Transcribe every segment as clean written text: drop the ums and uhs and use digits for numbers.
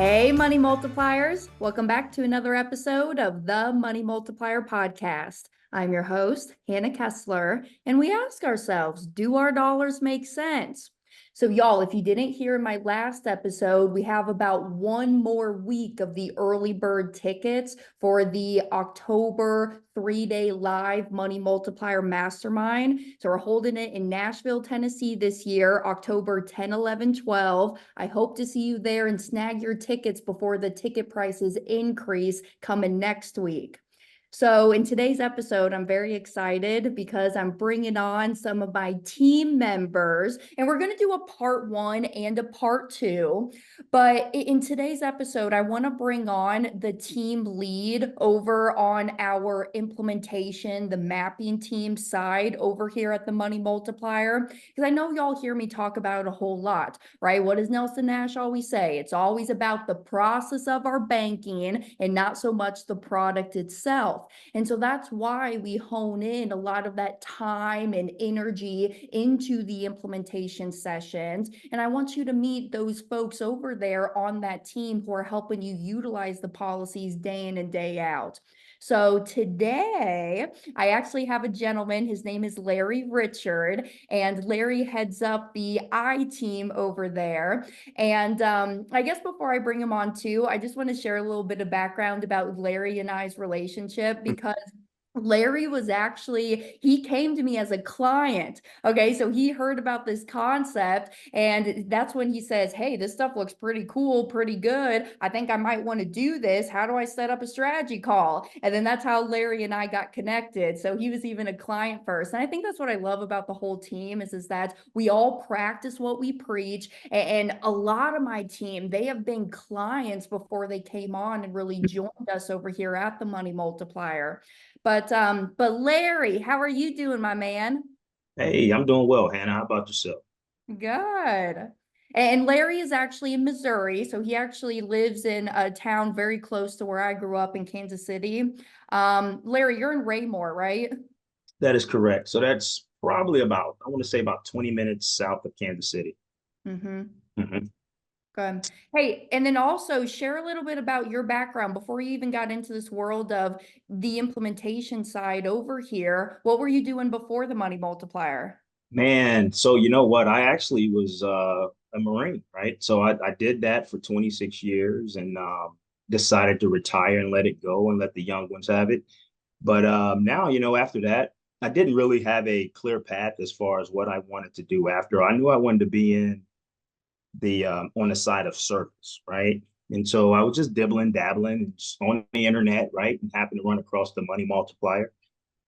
Hey, Money Multipliers. Welcome back to another episode of the Money Multiplier podcast. I'm your host, Hannah Kessler, and we ask ourselves, do our dollars make sense? So, y'all, if you didn't hear in my last episode, we have about one more week of the early bird tickets for the October 3-day live Money Multiplier Mastermind. So, we're holding it in Nashville, Tennessee this year, October 10, 11, 12. I hope to see you there and snag your tickets before the ticket prices increase coming next week. So in today's episode, I'm very excited because I'm bringing on some of my team members, and we're going to do a part 1 and a part 2. But in today's episode, I want to bring on the team lead over on our implementation, the mapping team side over here at the Money Multiplier, because I know y'all hear me talk about it a whole lot, right? What does Nelson Nash always say? It's always about the process of our banking and not so much the product itself. And so that's why we hone in a lot of that time and energy into the implementation sessions. And I want you to meet those folks over there on that team who are helping you utilize the policies day in and day out. So today, I actually have a gentleman. His name is Larry Richard, and Larry heads up the I team over there. And I guess before I bring him on too, I just want to share a little bit of background about Larry and I's relationship, because Larry was actually, he came to me as a client. Okay. So he heard about this concept, and that's when he says, hey, this stuff looks pretty cool, pretty good. I think I might want to do this. How do I set up a strategy call? And then that's how Larry and I got connected. So he was even a client first. And I think that's what I love about the whole team is that we all practice what we preach. And a lot of my team, they have been clients before they came on and really joined us over here at the Money Multiplier. But Larry, how are you doing, my man? Hey, I'm doing well, Hannah. How about yourself? Good. And Larry is actually in Missouri, so he actually lives in a town very close to where I grew up in Kansas City. Larry, you're in Raymore, right? That is correct. So that's probably about, I want to say about 20 minutes south of Kansas City. Mm-hmm. Mhm. Good. Hey, and then also share a little bit about your background before you even got into this world of the implementation side over here. What were you doing before the Money Multiplier? Man, so you know what? I actually was a Marine, right? So I did that for 26 years and decided to retire and let it go and let the young ones have it. But now, after that, I didn't really have a clear path as far as what I wanted to do after. I knew I wanted to be in the on the side of service, right? And so I was just dibbling, dabbling on the internet, right? And happened to run across the Money Multiplier.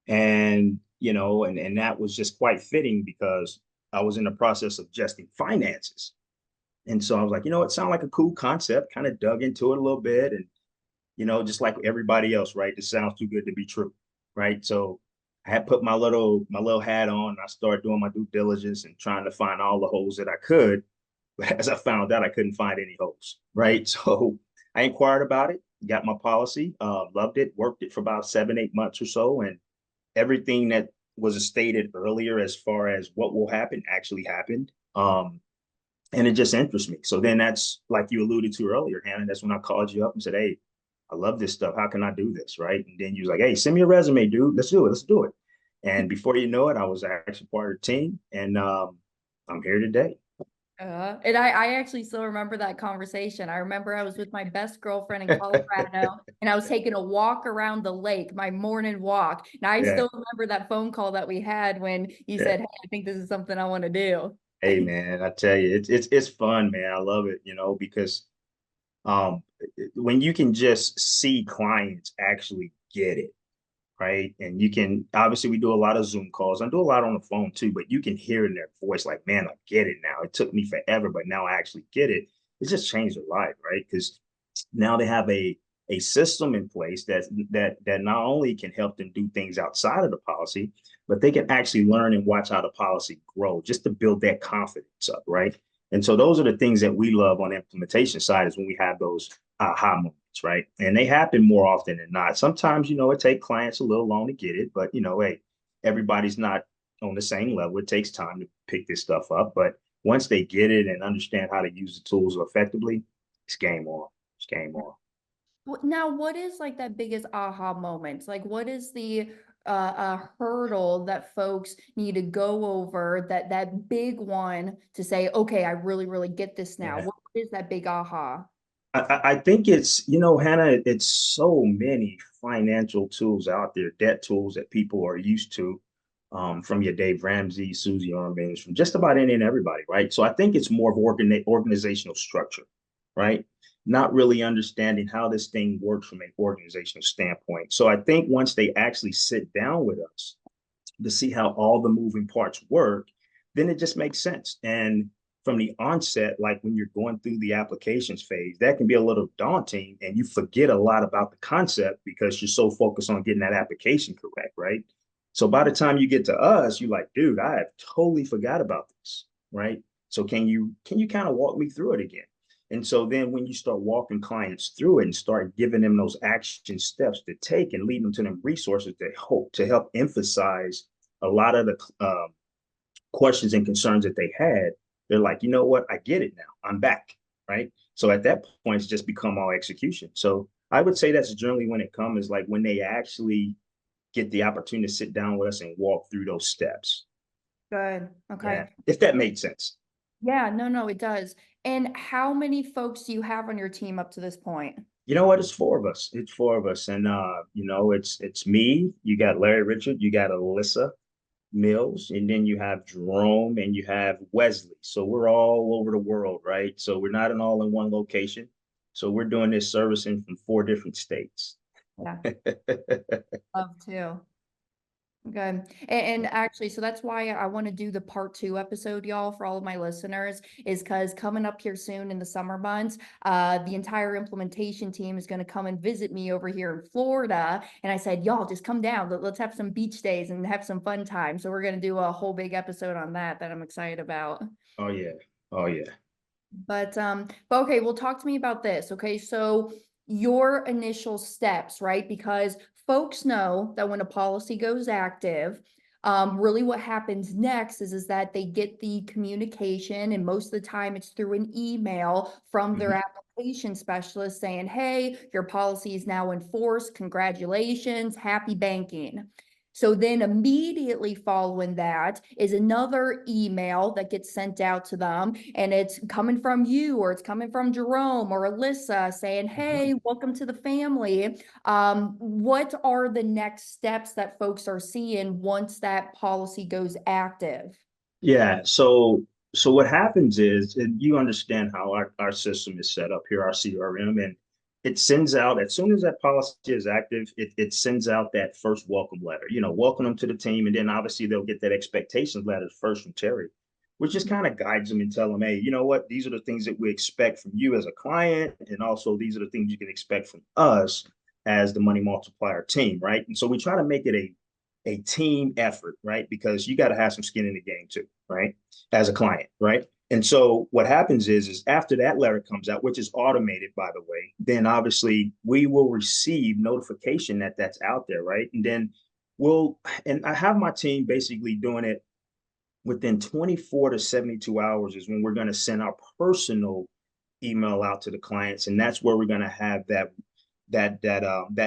And, and that was just quite fitting because I was in the process of adjusting finances. And so I was like, it sounded like a cool concept, kind of dug into it a little bit. And, just like everybody else, right? This sounds too good to be true, right? So I had put my little hat on and I started doing my due diligence and trying to find all the holes that I could. But as I found out, I couldn't find any holes, right? So I inquired about it, got my policy, loved it, worked it for about 7, 8 months or so. And everything that was stated earlier as far as what will happen actually happened. And it just interests me. So then that's like you alluded to earlier, Hannah. That's when I called you up and said, hey, I love this stuff. How can I do this? Right. And then you was like, hey, send me a resume, dude. Let's do it. Let's do it. And before you know it, I was actually part of the team. And I'm here today. And I actually still remember that conversation. I remember I was with my best girlfriend in Colorado, and I was taking a walk around the lake, my morning walk. And I Yeah. still remember that phone call that we had when you Yeah. said, hey, I think this is something I want to do. Hey man, I tell you, it's fun, man. I love it, because um when you can just see clients actually get it, right? And you can obviously we do a lot of Zoom calls. I do a lot on the phone too, but you can hear in their voice like, man, I get it now. It took me forever, but now I actually get it. It just changed their life, right? Because now they have a system in place that not only can help them do things outside of the policy, but they can actually learn and watch how the policy grow just to build that confidence up, right? And so those are the things that we love on the implementation side is when we have those aha moments, right? And they happen more often than not. Sometimes, it takes clients a little long to get it, but hey, everybody's not on the same level. It takes time to pick this stuff up, but once they get it and understand how to use the tools effectively, it's game on. came on. Now, what is like that biggest aha moment? Like, what is the hurdle that folks need to go over, that big one to say, okay, I really, really get this now. Yeah. What is that big aha? I think it's, Hannah, it's so many financial tools out there, debt tools that people are used to, from your Dave Ramsey, Susie Ormans, from just about any and everybody, right? So I think it's more of organizational structure, right? Not really understanding how this thing works from an organizational standpoint. So I think once they actually sit down with us to see how all the moving parts work, then it just makes sense. And from the onset, like when you're going through the applications phase, that can be a little daunting and you forget a lot about the concept because you're so focused on getting that application correct, right? So by the time you get to us, you're like, dude, I have totally forgot about this, right? So can you kind of walk me through it again? And so then when you start walking clients through it and start giving them those action steps to take and lead them to them resources to help emphasize a lot of the questions and concerns that they had, they're like, you know what? I get it now. I'm back. Right. So at that point, it's just become all execution. So I would say that's generally when it comes, is like when they actually get the opportunity to sit down with us and walk through those steps. Good. Yeah. Okay. If that made sense. Yeah, no, no, it does. And how many folks do you have on your team up to this point? You know what? It's four of us. It's four of us. And it's me, you got Larry Richard, you got Alyssa Mills, and then you have Jerome and you have Wesley. So we're all over the world, right? So we're not in all in one location. So we're doing this servicing from four different states. Yeah, love to. Okay. And actually, so that's why I want to do the part two episode, y'all, for all of my listeners, is because coming up here soon in the summer months, the entire implementation team is going to come and visit me over here in Florida. And I said, y'all, just come down. Let's have some beach days and have some fun time. So we're going to do a whole big episode on that I'm excited about. Oh yeah. Oh yeah. But okay, well, talk to me about this. Okay, so your initial steps, right? Because folks know that when a policy goes active, really what happens next is that they get the communication, and most of the time it's through an email from their Mhm. application specialist saying, hey, your policy is now in force. Congratulations, happy banking. So then immediately following that is another email that gets sent out to them, and it's coming from you or it's coming from Jerome or Alyssa saying, Mhm. hey, welcome to the family. What are the next steps that folks are seeing once that policy goes active? Yeah. So what happens is, and you understand how our system is set up here, our CRM, and it sends out as soon as that policy is active, it sends out that first welcome letter, welcome them to the team. And then obviously they'll get that expectations letter first from Terry, which just kind of guides them and tell them, hey, you know what, these are the things that we expect from you as a client. And also these are the things you can expect from us as the Money Multiplier team, right? And so we try to make it a team effort, right? Because you got to have some skin in the game too, right? As a client, right? And so what happens is after that letter comes out, which is automated, by the way, then obviously we will receive notification that that's out there, right? And then and I have my team basically doing it within 24 to 72 hours is when we're going to send our personal email out to the clients, and that's where we're going to have that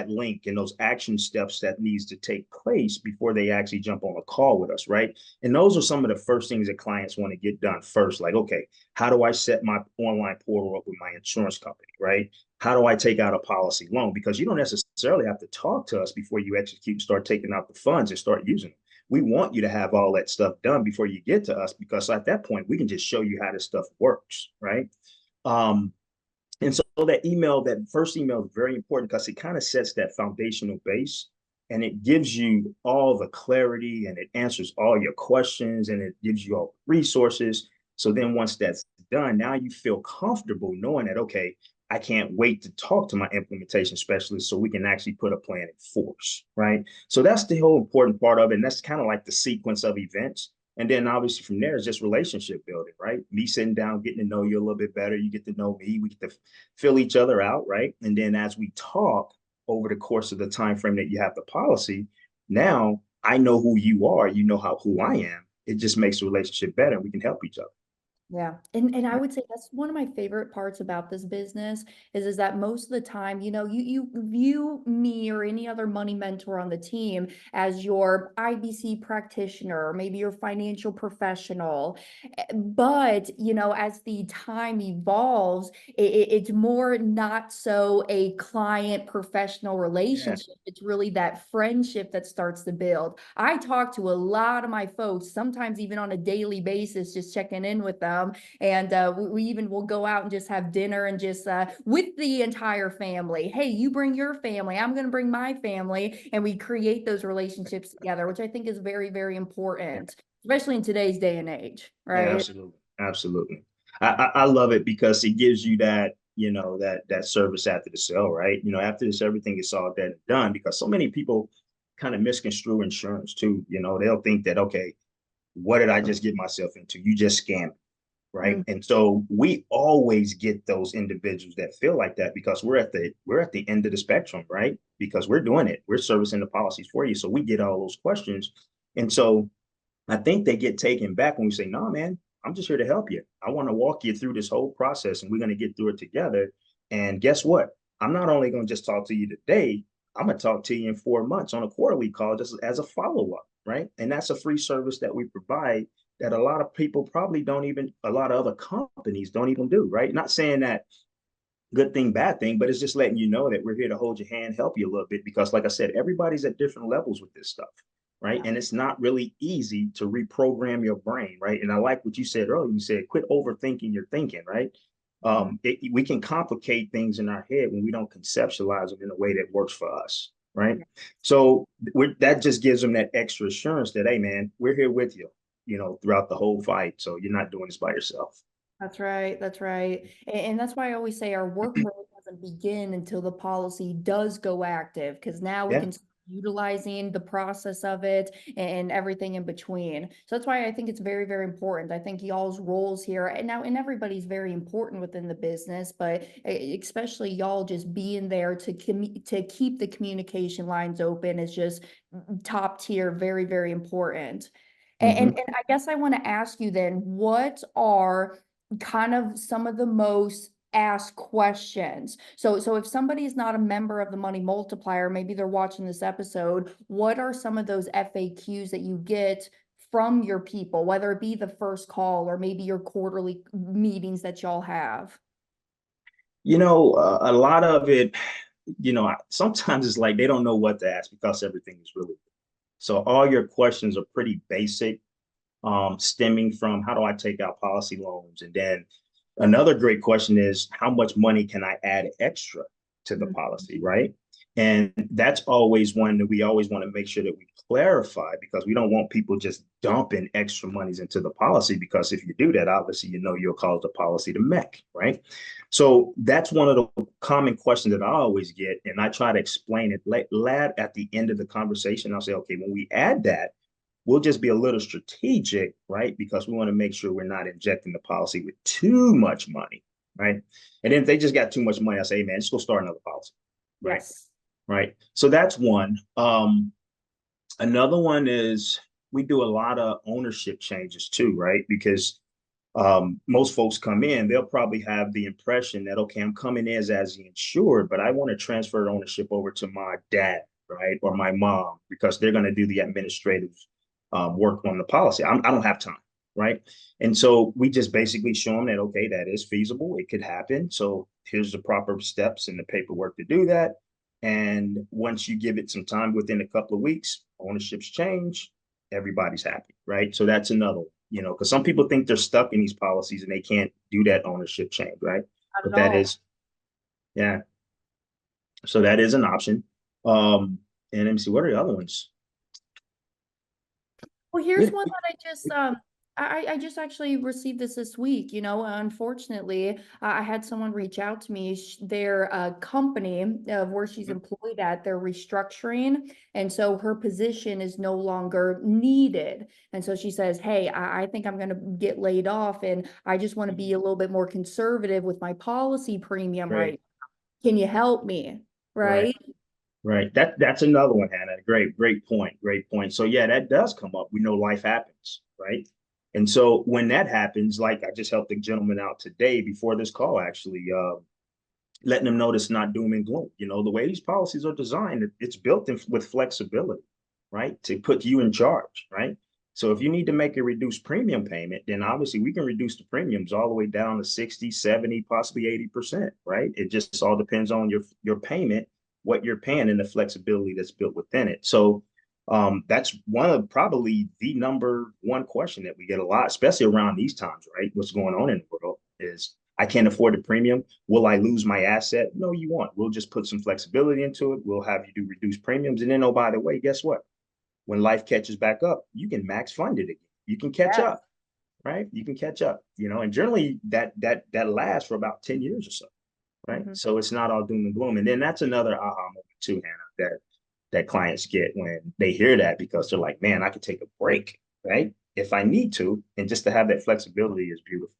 link and those action steps that needs to take place before they actually jump on a call with us, right? And those are some of the first things that clients want to get done first. Like, okay, how do I set my online portal up with my insurance company, right? How do I take out a policy loan? Because you don't necessarily have to talk to us before you execute and start taking out the funds and start using them. We want you to have all that stuff done before you get to us, because at that point we can just show you how this stuff works, right? Um, and so that first email is very important because it kind of sets that foundational base, and it gives you all the clarity and it answers all your questions and it gives you all the resources. So then once that's done, now you feel comfortable knowing that, okay, I can't wait to talk to my implementation specialist so we can actually put a plan in force, right? So that's the whole important part of it. And that's kind of like the sequence of events. And then obviously from there is just relationship building, right? Me sitting down, getting to know you a little bit better. You get to know me. We get to fill each other out, right? And then as we talk over the course of the time frame that you have the policy, now I know who you are. You know who I am. It just makes the relationship better, and we can help each other. Yeah. And I would say that's one of my favorite parts about this business is that most of the time, you view me or any other money mentor on the team as your IBC practitioner or maybe your financial professional. But, as the time evolves, it's more not so a client professional Yeah, relationship. It's really that friendship that starts to build. I talk to a lot of my folks, sometimes even on a daily basis, just checking in with them. And we even will go out and just have dinner and just with the entire family. Hey, you bring your family, I'm going to bring my family. And we create those relationships together, which I think is very, very important, especially in today's day and age, yeah, right? absolutely, absolutely. I love it because it gives you that, that service after the sale, right? After this, everything is all dead and done because so many people kind of misconstrue insurance too. They'll think that, okay, what did I just get myself into? You just scammed, right? Mm, And so we always get those individuals that feel like that because we're at the end of the spectrum, right? Because we're doing it, we're servicing the policies for you, so we get all those questions, and so I think they get taken back when we say, "No, man, I'm just here to help you. I want to walk you through this whole process, and we're going to get through it together." And guess what? I'm not only going to just talk to you today. I'm going to talk to you in 4 months on a quarterly call, just as a follow up, right? And that's a free service that we provide that a lot of people probably don't even, a lot of other companies don't even do, right? Not saying that good thing, bad thing, but it's just letting you know that we're here to hold your hand, help you a little bit, because like I said, everybody's at different levels with this stuff, right? yeah. And it's not really easy to reprogram your brain, right? And I like what you said earlier. You said, quit overthinking your thinking, right? Mhm. We can complicate things in our head when we don't conceptualize them in a way that works for us, right? Yeah. So that just gives them that extra assurance that, hey, man, we're here with you, throughout the whole fight. So you're not doing this by yourself. That's right. That's right. And that's why I always say our work really doesn't begin until the policy does go active, because now we Yeah. can start utilizing the process of it and everything in between. So that's why I think it's very, very important. I think y'all's roles here, and everybody's very important within the business, but especially y'all just being there to keep the communication lines open is just top tier, very, very important. Mm-hmm. And I guess I want to ask you then, what are kind of some of the most asked questions? So if somebody is not a member of the Money Multiplier, maybe they're watching this episode, what are some of those FAQs that you get from your people, whether it be the first call or maybe your quarterly meetings that y'all have? A lot of it, sometimes it's like they don't know what to ask because everything is really. So all your questions are pretty basic, stemming from how do I take out policy loans? And then another great question is how much money can I add extra to the Mhm. policy, right? And that's always one that we always want to make sure that we clarify because we don't want people just dumping extra monies into the policy because if you do that, obviously, you'll cause the policy to mech, right? So that's one of the common questions that I always get. And I try to explain it at the end of the conversation. I'll say, okay, when we add that, we'll just be a little strategic, right? Because we want to make sure we're not injecting the policy with too much money, right? And then if they just got too much money, I say, hey, man, just go start another policy, right? Yes. Right. So that's one. Another one is we do a lot of ownership changes too, right? Because most folks come in, they'll probably have the impression that, okay, I'm coming in as the insured, but I want to transfer ownership over to my dad, right? Or my mom, because they're going to do the administrative work on the policy. I don't have time, right? And so we just basically show them that, okay, that is feasible. It could happen. So here's the proper steps and the paperwork to do that. And once you give it some time within a couple of weeks, ownerships change, everybody's happy, right? So that's another one, because some people think they're stuck in these policies and they can't do that ownership change, right? Not But at that all. is, yeah. So that is an option. And let me see, what are the other ones? Well, here's We, one we, that I just actually received this week. Unfortunately, I had someone reach out to me. Their company of where she's employed at, they're restructuring, and so her position is no longer needed. And so she says, "Hey, I think I'm going to get laid off, and I just want to be a little bit more conservative with my policy premium. right, Right? Can you help me?" right. Right? Right. That's another one, Hannah. Great point. Great point. So yeah, that does come up. We know life happens, right? And so when that happens, like I just helped a gentleman out today before this call, actually, letting them know it's not doom and gloom. You know, the way these policies are designed, it's built in with flexibility, right? To put you in charge, right? So if you need to make a reduced premium payment, then obviously we can reduce the premiums all the way down to 60, 70, possibly 80%, right? It just all depends on your payment, what you're paying, and the flexibility that's built within it. So that's one of probably the number one question that we get a lot, especially around these times, right? What's going on in the world is I can't afford the premium. Will I lose my asset? No, you won't. We'll just put some flexibility into it. We'll have you do reduced premiums. And then, oh, by the way, guess what? When life catches back up, you can max fund it again. You can catch Yes. up, right? You can catch up, you know, and generally that lasts for about 10 years or so, right? Mhm. So it's not all doom and gloom. And then that's another aha moment too, Hannah, that clients get when they hear that because they're like, man, I could take a break, right? If I need to, and just to have that flexibility is beautiful.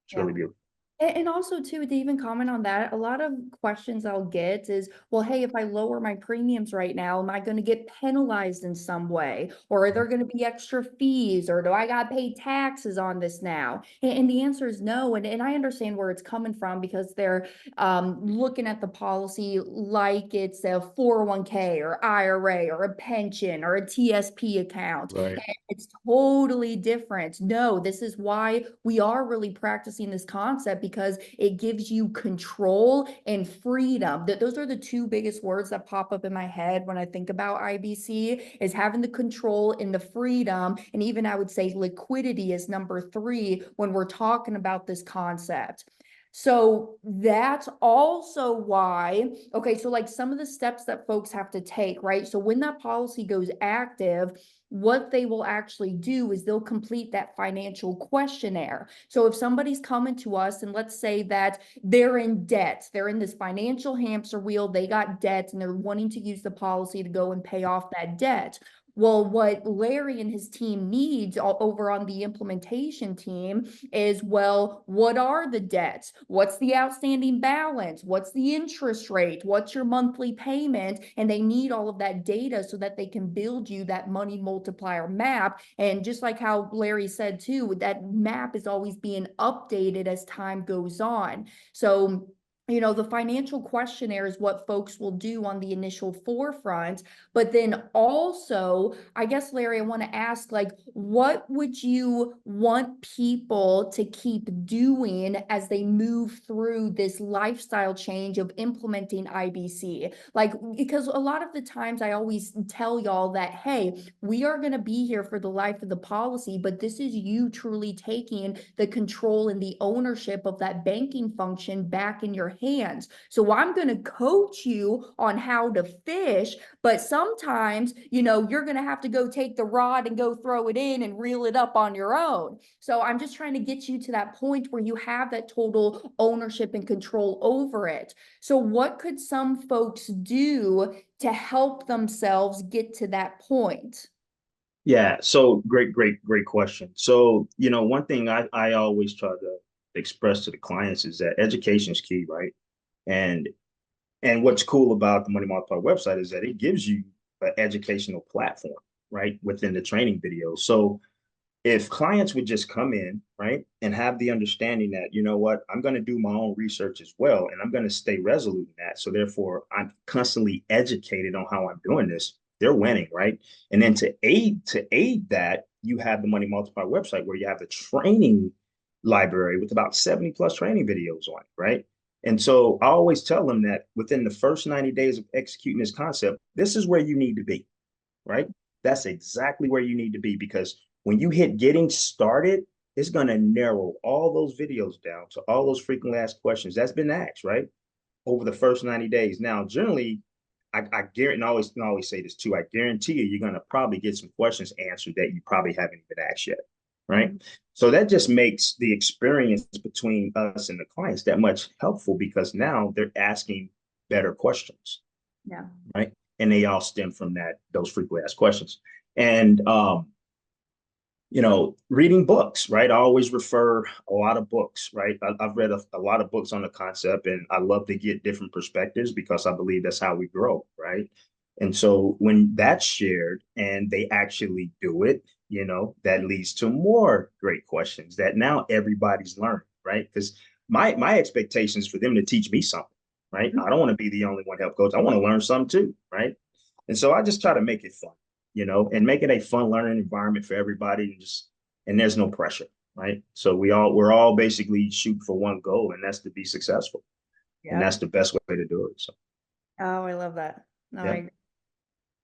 It's Yeah. really beautiful. And also too, to even comment on that, a lot of questions I'll get is, well, hey, if I lower my premiums right now, am I going to get penalized in some way? Or are there going to be extra fees? Or do I got to pay taxes on this now? And the answer is no. And I understand where it's coming from because they're looking at the policy like it's a 401k or IRA or a pension or a TSP account. Right. It's totally different. No, this is why we are really practicing this concept because it gives you control and freedom. Those are the two biggest words that pop up in my head when I think about IBC is having the control and the freedom. And even I would say liquidity is number three when we're talking about this concept. So that's also why, okay, so like some of the steps that folks have to take, right? So when that policy goes active, what they will actually do is they'll complete that financial questionnaire. So if somebody's coming to us and let's say that they're in debt, they're in this financial hamster wheel, they got debt and they're wanting to use the policy to go and pay off that debt. Well, what Larry and his team needs over on the implementation team is, well, what are the debts? What's the outstanding balance? What's the interest rate? What's your monthly payment? And they need all of that data so that they can build you that money multiplier map. And just like how Larry said too, that map is always being updated as time goes on. So the financial questionnaire is what folks will do on the initial forefront. But then also, I guess, Larry, I want to ask, like, what would you want people to keep doing as they move through this lifestyle change of implementing IBC? Like, because a lot of the times I always tell y'all that, hey, we are going to be here for the life of the policy, but this is you truly taking the control and the ownership of that banking function back in your hands. So I'm going to coach you on how to fish, but sometimes, you're going to have to go take the rod and go throw it in and reel it up on your own. So I'm just trying to get you to that point where you have that total ownership and control over it. So what could some folks do to help themselves get to that point? Yeah, so great question. So, one thing I always try to express to the clients is that education is key, right? And what's cool about the Money Multiplier website is that it gives you an educational platform, right, within the training videos. So if clients would just come in, right, and have the understanding that, you know what, I'm going to do my own research as well, and I'm going to stay resolute in that. So therefore, I'm constantly educated on how I'm doing this. They're winning, right? And then to aid that, you have the Money Multiplier website where you have the training library with about 70 plus training videos on it, right? And so I always tell them that within the first 90 days of executing this concept, this is where you need to be, right? That's exactly where you need to be because when you hit getting started, it's going to narrow all those videos down to all those frequently asked questions that's been asked, right? Over the first 90 days. Now, generally, I guarantee, and I always say this too, I guarantee you're going to probably get some questions answered that you probably haven't even asked yet, right? So that just makes the experience between us and the clients that much helpful because now they're asking better questions, Yeah. right? And they all stem from those frequently asked questions. And reading books, right? I always refer a lot of books, right? I've read a lot of books on the concept, and I love to get different perspectives because I believe that's how we grow, right? And so when that's shared and they actually do it, that leads to more great questions that now everybody's learning, right? Because my expectations for them to teach me something, right? I don't want to be the only one help coach. I want to learn something too, right? And so I just try to make it fun, and make it a fun learning environment for everybody, and there's no pressure, right? So we're all basically shooting for one goal, and that's to be successful, and Yeah. that's the best way to do it. So Oh, I love that. No, yeah. I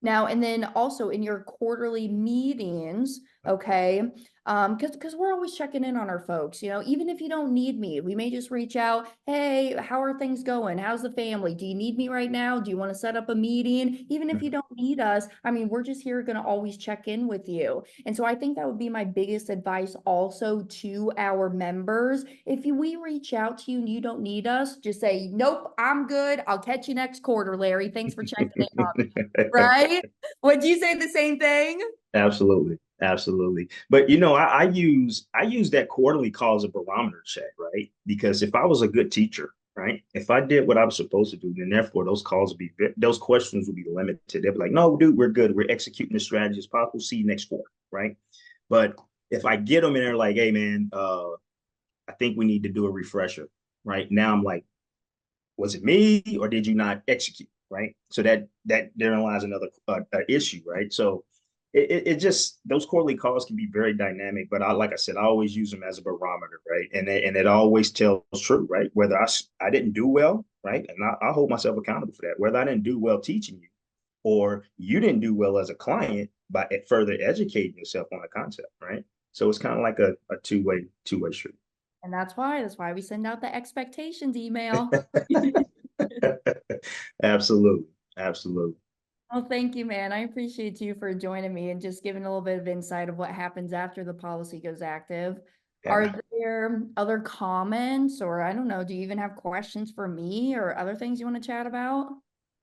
Now, and then also in your quarterly meetings, okay, because we're always checking in on our folks, even if you don't need me, we may just reach out, hey, how are things going? How's the family? Do you need me right now? Do you want to set up a meeting? Even if you don't need us, I mean, we're just here going to always check in with you. And so I think that would be my biggest advice also to our members. If we reach out to you and you don't need us, just say, nope, I'm good. I'll catch you next quarter, Larry. Thanks for checking in on me. Right? Would you say the same thing? Absolutely. Absolutely. But I use that quarterly call as a barometer check, right? Because if I was a good teacher, right? If I did what I was supposed to do, then therefore those questions would be limited. They'd be like, no, dude, we're good. We're executing the strategy as possible. See you next quarter, right? But if I get them and they're like, hey man, I think we need to do a refresher, right? Now I'm like, was it me or did you not execute, right? So that therein lies another issue, right? So it just, those quarterly calls can be very dynamic, but like I said, I always use them as a barometer, right? And it always tells true, right? Whether I didn't do well, right? And I hold myself accountable for that. Whether I didn't do well teaching you, or you didn't do well as a client by further educating yourself on a concept, right? So it's kind of like a two way street. And that's why we send out the expectations email. Absolutely. Absolutely. Well, thank you, man. I appreciate you for joining me and just giving a little bit of insight of what happens after the policy goes active. Are Yeah. there other comments, or I don't know, do you even have questions for me or other things you want to chat about?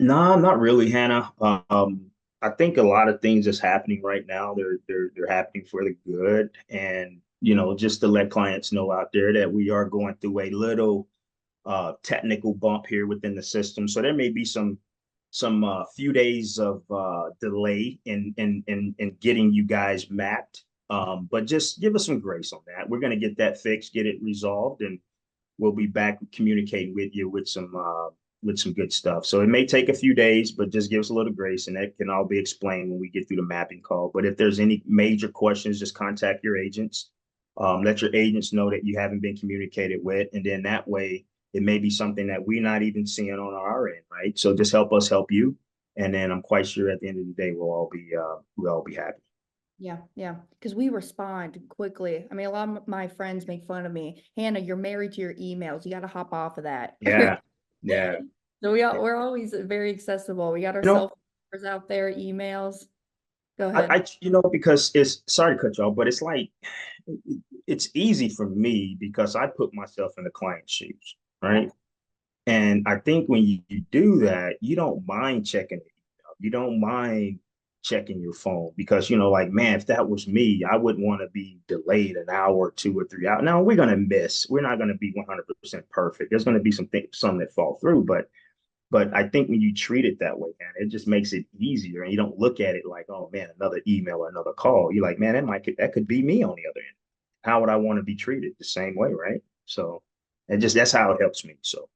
No, not really, Hannah. I think a lot of things that's happening right now, they're happening for the good. And, just to let clients know out there that we are going through a little technical bump here within the system. So there may be some few days of delay in getting you guys mapped. But just give us some grace on that. We're going to get that fixed, get it resolved, and we'll be back communicating with you with some good stuff. So it may take a few days, but just give us a little grace, and that can all be explained when we get through the mapping call. But if there's any major questions, just contact your agents. Let your agents know that you haven't been communicated with, and then that way it may be something that we're not even seeing on our end, right? So just help us help you, and then I'm quite sure at the end of the day we'll all be happy. Yeah, yeah, because we respond quickly. I mean, a lot of my friends make fun of me. Hannah, you're married to your emails. You got to hop off of that. Yeah, yeah. So we're always very accessible. We got our You know, cell phones out there, emails. Go I, ahead. I because it's sorry to cut you off, but it's like it's easy for me because I put myself in the client's shoes, Yeah. right? And I think when you do that, you don't mind checking it. You don't mind checking your phone because like, man, if that was me, I wouldn't want to be delayed an hour or 2 or 3 hours. Now we're gonna miss. We're not gonna be 100% perfect. There's gonna be some that fall through, but I think when you treat it that way, man, it just makes it easier, and you don't look at it like, oh man, another email or another call. You're like, man, that could be me on the other end. How would I want to be treated the same way, right? So, and just that's how it helps me. So,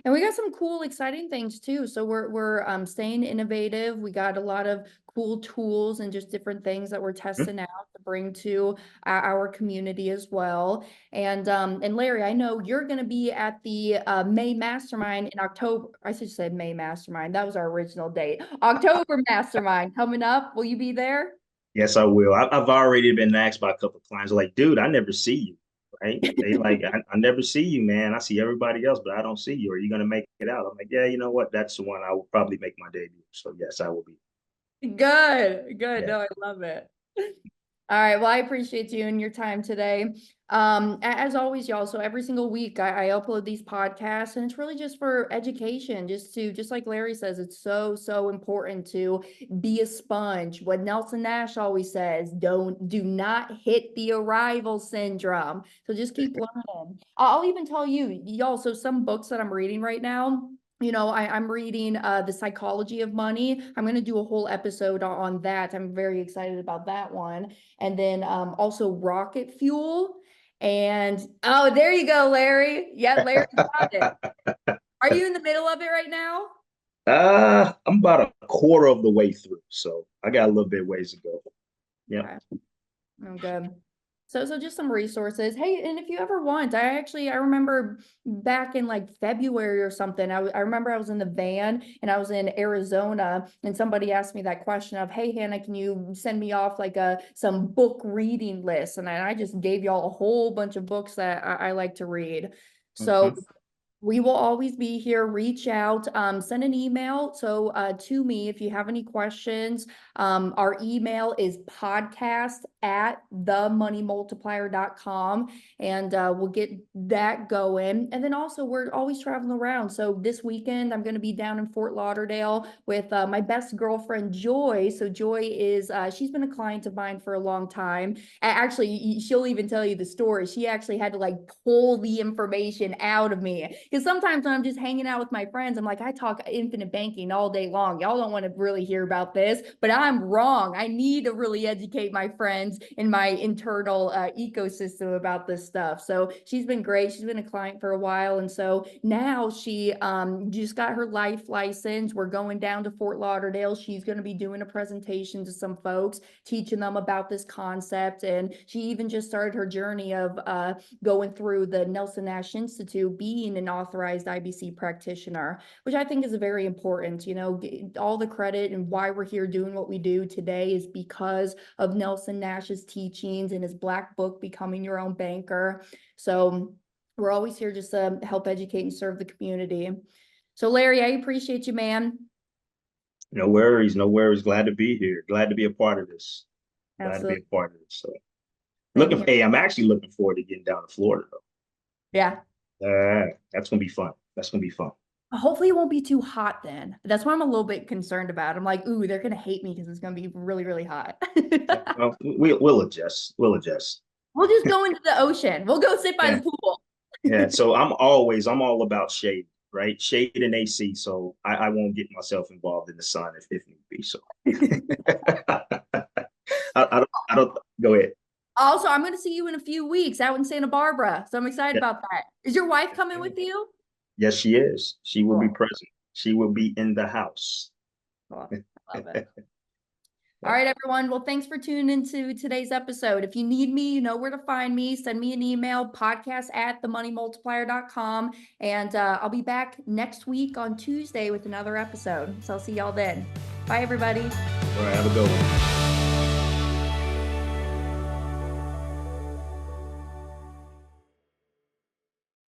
And we got some cool, exciting things too. So we're staying innovative. We got a lot of cool tools and just different things that we're mm, testing out to bring to our community as well. And Larry, I know you're going to be at the May Mastermind in October. I should say May Mastermind. That was our original date. October Mastermind coming up. Will you be there? yes, I will. I've already been asked by a couple of clients, like, dude, I never see you, right? They like, I never see you, man. I see everybody else, but I don't see you. Are you gonna make it out? I'm like, yeah, you know what? That's the one I will probably make my debut. So yes, I will be. Good, good. Yeah. No, I love it. All right. Well, I appreciate you and your time today. As always, y'all. So every single week I upload these podcasts, and it's really just for education, just like Larry says, it's so important to be a sponge. What Nelson Nash always says, do not hit the arrival syndrome. So just keep learning. I'll even tell you, y'all, so some books that I'm reading right now, I'm reading The Psychology of Money. I'm going to do a whole episode on that. I'm very excited about that one. And then also Rocket Fuel. And oh, there you go, Larry. Yeah, Larry got it. Are you in the middle of it right now? I'm about a quarter of the way through, so I got a little bit ways to go. Yeah. Okay. Oh, good. So just some resources. Hey, and if you ever want, I remember back in like February or something, I remember I was in the van and I was in Arizona and somebody asked me that question of, hey, Hannah, can you send me off like some book reading list? And I just gave y'all a whole bunch of books that I like to read. So Mhm. we will always be here. Reach out, send an email. So to me, if you have any questions, our email is podcast@themoneymultiplier.com, and we'll get that going. And then also we're always traveling around. So this weekend, I'm going to be down in Fort Lauderdale with my best girlfriend, Joy. So Joy is, she's been a client of mine for a long time. Actually, she'll even tell you the story. She actually had to like pull the information out of me because sometimes when I'm just hanging out with my friends, I'm like, I talk infinite banking all day long. Y'all don't want to really hear about this, but I'm wrong. I need to really educate my friends in my internal ecosystem about this stuff. So she's been great. She's been a client for a while. And so now she just got her life license. We're going down to Fort Lauderdale. She's going to be doing a presentation to some folks, teaching them about this concept. And she even just started her journey of going through the Nelson Nash Institute, being an authorized IBC practitioner, which I think is very important. All the credit and why we're here doing what we do today is because of Nelson Nash's teachings and his Black Book, Becoming Your Own Banker. So we're always here just to help educate and serve the community. So Larry, I appreciate you, man. No worries, no worries. Glad to be here. Glad to be a part of this. Glad to be Absolutely. a part of this. So Same here. I'm actually looking forward to getting down to Florida though. Yeah. That's gonna be fun. That's gonna be fun. Hopefully it won't be too hot then. That's what I'm a little bit concerned about. I'm like, ooh, they're gonna hate me because it's gonna be really, really hot. Well, we'll adjust. We'll adjust. We'll just go into the ocean. We'll go sit by Yeah, the pool. yeah. So I'm all about shade, right? Shade and AC. So I won't get myself involved in the sun if need be. So I don't go ahead. Also, I'm going to see you in a few weeks out in Santa Barbara. So I'm excited Yeah. about that. Is your wife coming with you? Yes, she is. She will be Cool. present. She will be in the house. Cool. I love it. All right, everyone. Well, thanks for tuning into today's episode. If you need me, you know where to find me. Send me an email, podcast@themoneymultiplier.com. And I'll be back next week on Tuesday with another episode. So I'll see y'all then. Bye, everybody. All right, have a good one.